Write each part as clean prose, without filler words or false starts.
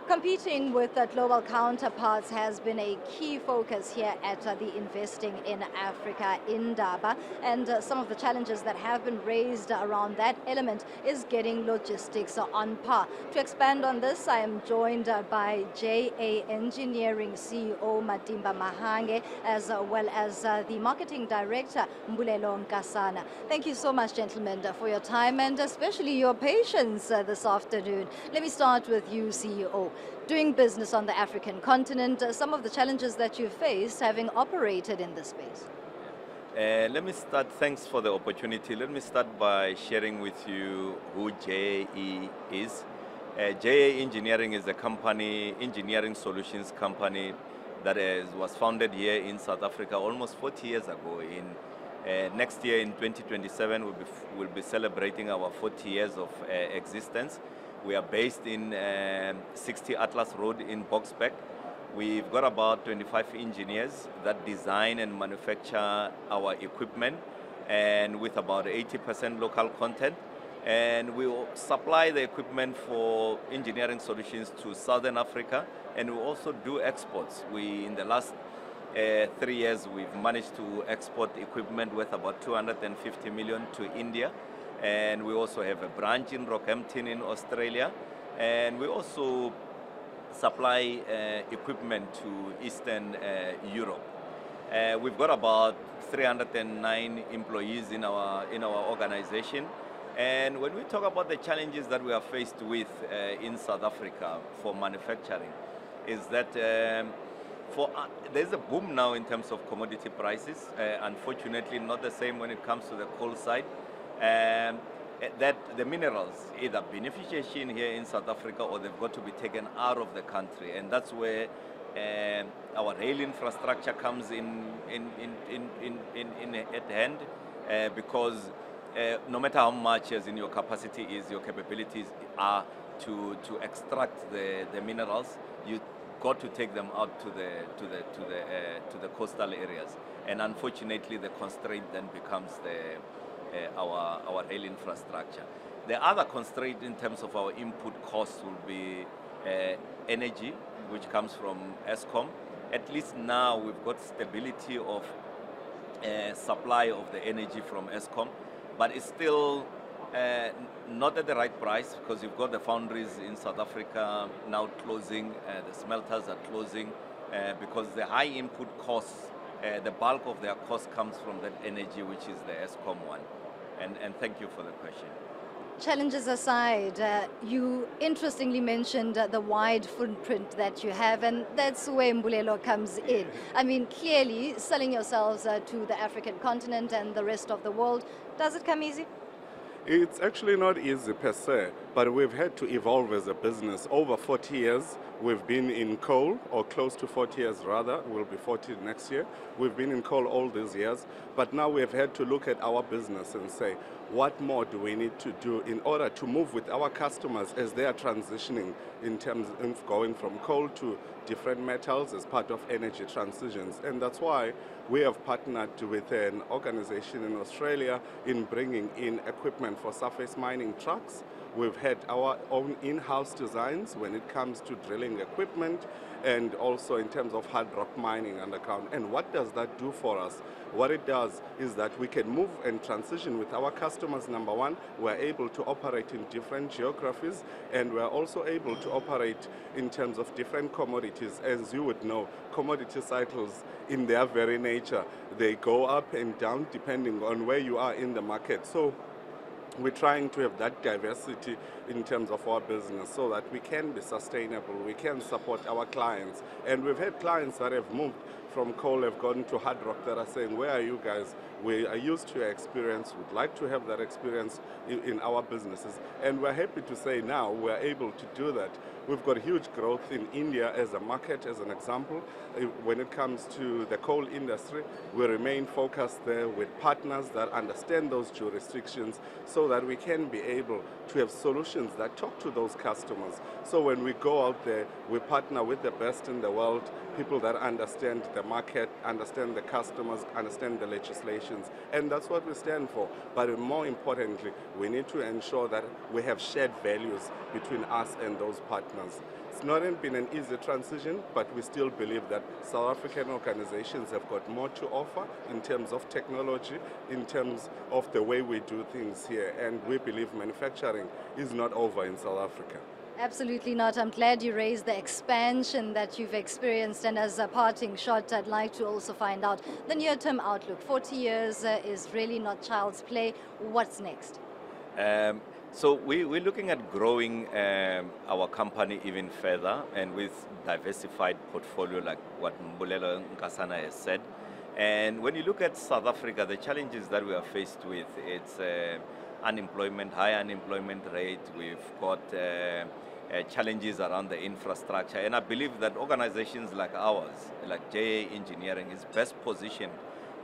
Competing with global counterparts has been a key focus here at the Investing in Africa Indaba, and some of the challenges that have been raised around that element is getting logistics on par. To expand on this, I am joined by JA Engineering CEO Matimba Mahange, as well as the Marketing Director Mbulelo Nkasana. Thank you so much, gentlemen, for your time and especially your patience this afternoon. Let me start with you, CEO. Doing business on the African continent, some of the challenges that you faced having operated in this space. Let me start, thanks for the opportunity. Let me start by sharing with you who JAE is. JA Engineering is a company, engineering solutions company that was founded here in South Africa almost 40 years ago. Next year in 2027, we'll be celebrating our 40 years of existence. We are based in 60 Atlas Road in Boksburg. We've got about 25 engineers that design and manufacture our equipment, and with about 80% local content. And we will supply the equipment for engineering solutions to Southern Africa, and we also do exports. In the last 3 years, we've managed to export equipment worth about 250 million to India. And we also have a branch in Rockhampton in Australia. And we also supply equipment to Eastern Europe. We've got about 309 employees in our organization. And when we talk about the challenges that we are faced with in South Africa for manufacturing, is that there's a boom now in terms of commodity prices. Unfortunately, not the same when it comes to the coal side. That the minerals, either beneficiation here in South Africa or they've got to be taken out of the country. And that's where our rail infrastructure comes in at hand, because no matter how much as in your capacity is, your capabilities are to extract the minerals, you got to take them out to the coastal areas. And unfortunately, the constraint then becomes our rail infrastructure. The other constraint in terms of our input costs will be energy, which comes from Eskom. At least now we've got stability of supply of the energy from Eskom, but it's still not at the right price, because you've got the foundries in South Africa now closing, the smelters are closing, because the high input costs, the bulk of their cost comes from that energy, which is the Eskom one. And thank you for the question. Challenges aside, you interestingly mentioned the wide footprint that you have, and that's where Mbulelo comes in. I mean, clearly, selling yourselves to the African continent and the rest of the world, does it come easy? It's actually not easy per se, but we've had to evolve as a business. Over 40 years, we've been in coal, or close to 40 years rather, we'll be 40 next year. We've been in coal all these years, but now we've had to look at our business and say, what more do we need to do in order to move with our customers as they are transitioning in terms of going from coal to different metals as part of energy transitions. And that's why we have partnered with an organization in Australia in bringing in equipment for surface mining trucks. We've had our own in-house designs when it comes to drilling equipment, and also in terms of hard rock mining underground. And what does that do for us? What it does is that we can move and transition with our customers. Number one, we're able to operate in different geographies, and we're also able to operate in terms of different commodities. As you would know, commodity cycles in their very nature, they go up and down depending on where you are in the market. So we're trying to have that diversity in terms of our business so that we can be sustainable, we can support our clients. And we've had clients that have moved from coal, have gone to hard rock, that are saying, where are you guys? We are used to your experience, we'd like to have that experience in our businesses. And we're happy to say now we're able to do that. We've got huge growth in India as a market, as an example. When it comes to the coal industry, we remain focused there with partners that understand those jurisdictions so that we can be able to have solutions that talk to those customers. So when we go out there, we partner with the best in the world, people that understand the market, understand the customers, understand the legislations, and that's what we stand for. But more importantly, we need to ensure that we have shared values between us and those partners. It's not been an easy transition, but we still believe that South African organizations have got more to offer in terms of technology, in terms of the way we do things here, and we believe manufacturing is not over in South Africa. Absolutely not. I'm glad you raised the expansion that you've experienced. And as a parting shot, I'd like to also find out the near-term outlook. 40 years is really not child's play. What's next? So we're looking at growing our company even further, and with diversified portfolio like what Mbulelo Nkasana has said. And when you look at South Africa, the challenges that we are faced with, it's unemployment, high unemployment rate. We've got challenges around the infrastructure, and I believe that organizations like ours, like JA Engineering, is best positioned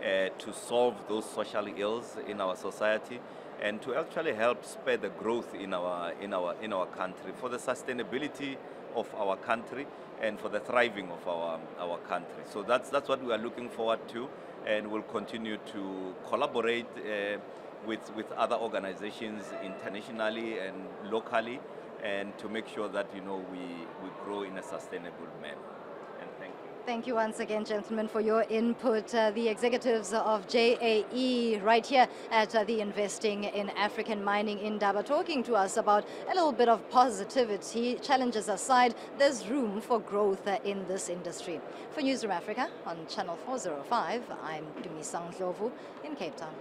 to solve those social ills in our society, and to actually help spur the growth in our country, for the sustainability of our country and for the thriving of our country. So that's what we are looking forward to, and we'll continue to collaborate with other organizations internationally and locally, and to make sure that we grow in a sustainable manner. And thank you. Thank you once again, gentlemen, for your input. The executives of JAE right here at the Investing in African Mining Indaba, talking to us about a little bit of positivity. Challenges aside, there's room for growth in this industry. For Newzroom Afrika on Channel 405, I'm Tumisang Ndlovu in Cape Town.